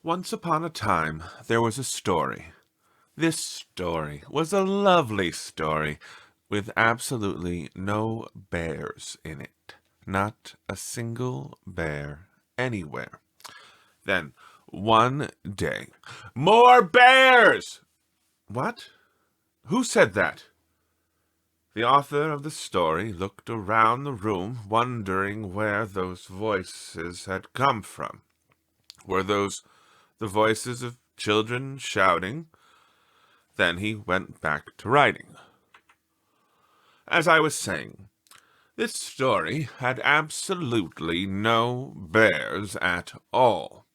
Once upon a time, there was a story. This story was a lovely story with absolutely no bears in it. Not a single bear anywhere. Then, one day, more bears! What? Who said that? The author of the story looked around the room, wondering where those voices had come from. Were those the voices of children shouting? Then he went back to writing. As I was saying, this story had absolutely no bears at all.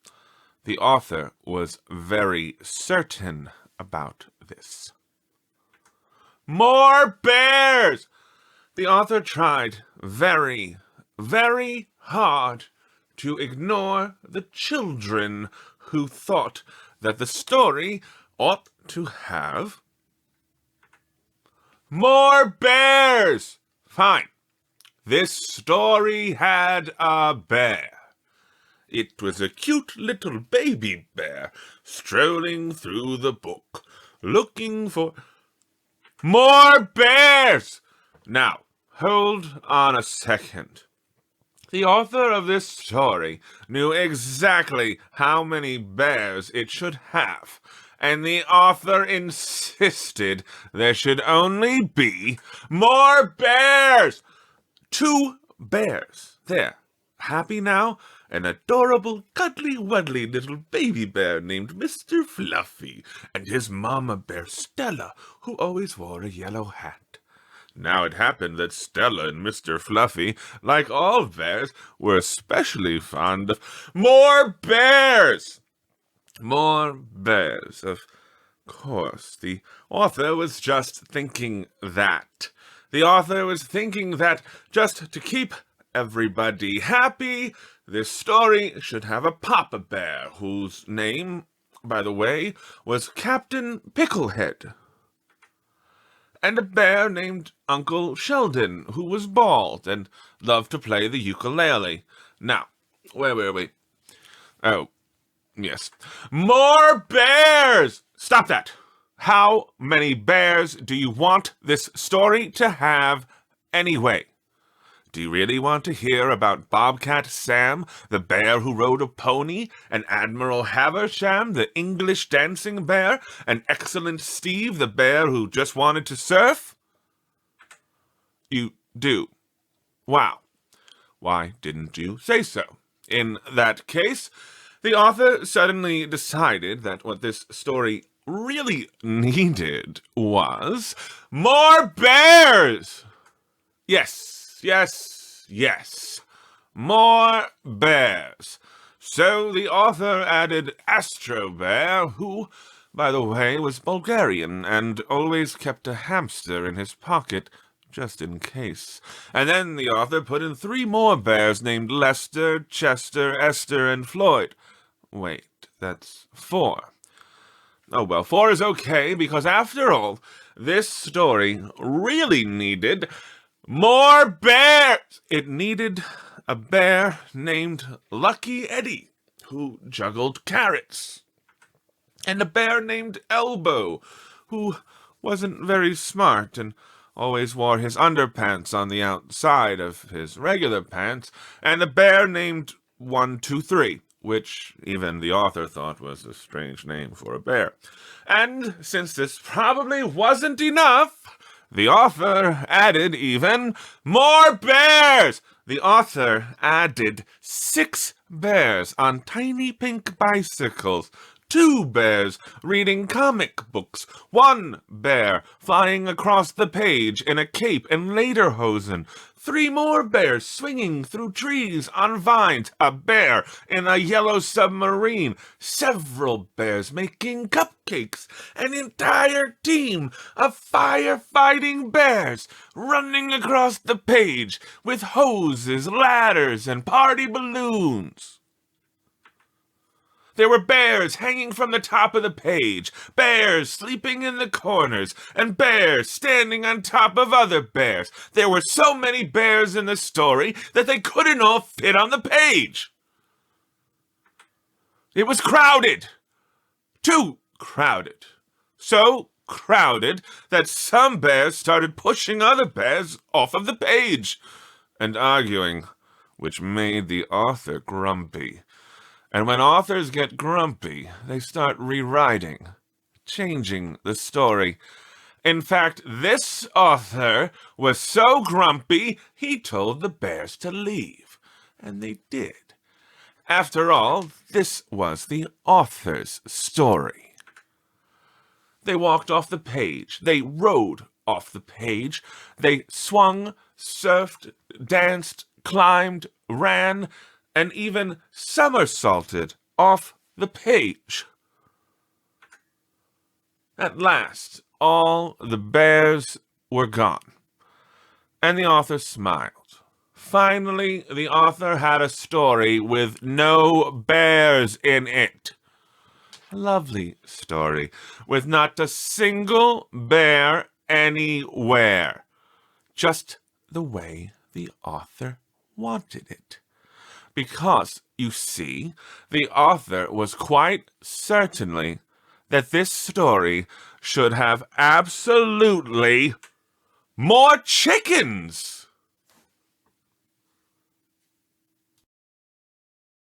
The author was very certain about this. More bears! The author tried very, very hard to ignore the children who thought that the story ought to have more bears. Fine. This story had a bear. It was a cute little baby bear strolling through the book, looking for more bears. Now, hold on a second. The author of this story knew exactly how many bears it should have, and the author insisted there should only be more bears. 2 bears. There. Happy now? An adorable, cuddly-wuddly little baby bear named Mr. Fluffy, and his mama bear Stella, who always wore a yellow hat. Now it happened that Stella and Mr. Fluffy, like all bears, were especially fond of more bears. More bears, of course. The author was just thinking that. The author was thinking that just to keep everybody happy, this story should have a papa bear, whose name, by the way, was Captain Picklehead, and a bear named Uncle Sheldon, who was bald and loved to play the ukulele. Now, where were we? Oh, yes. More bears! Stop that! How many bears do you want this story to have anyway? Do you really want to hear about Bobcat Sam, the bear who rode a pony, and Admiral Haversham, the English dancing bear, and Excellent Steve, the bear who just wanted to surf? You do. Wow. Why didn't you say so? In that case, the author suddenly decided that what this story really needed was more bears! Yes. More bears. So the author added Astro Bear, who, by the way, was Bulgarian and always kept a hamster in his pocket, just in case. And then the author put in 3 more bears named Lester, Chester, Esther, and Floyd. Wait, that's 4. Oh, well, 4 is okay, because after all, this story really needed more bears! It needed a bear named Lucky Eddie, who juggled carrots, and a bear named Elbow, who wasn't very smart and always wore his underpants on the outside of his regular pants, and a bear named 123, which even the author thought was a strange name for a bear. And since this probably wasn't enough, the author added even more bears! The author added 6 bears on tiny pink bicycles, 2 bears reading comic books, 1 bear flying across the page in a cape and lederhosen, 3 more bears swinging through trees on vines, a bear in a yellow submarine, several bears making cupcakes, an entire team of firefighting bears running across the page with hoses, ladders, and party balloons. There were bears hanging from the top of the page, bears sleeping in the corners, and bears standing on top of other bears. There were so many bears in the story that they couldn't all fit on the page. It was crowded. Too crowded. So crowded that some bears started pushing other bears off of the page and arguing, which made the author grumpy. And when authors get grumpy, they start rewriting, changing the story. In fact, this author was so grumpy, he told the bears to leave. And they did. After all, this was the author's story. They walked off the page. They rode off the page. They swung, surfed, danced, climbed, ran, and even somersaulted off the page. At last, all the bears were gone, and the author smiled. Finally, the author had a story with no bears in it. A lovely story, with not a single bear anywhere. Just the way the author wanted it. Because, you see, the author was quite certainly that this story should have absolutely more chickens.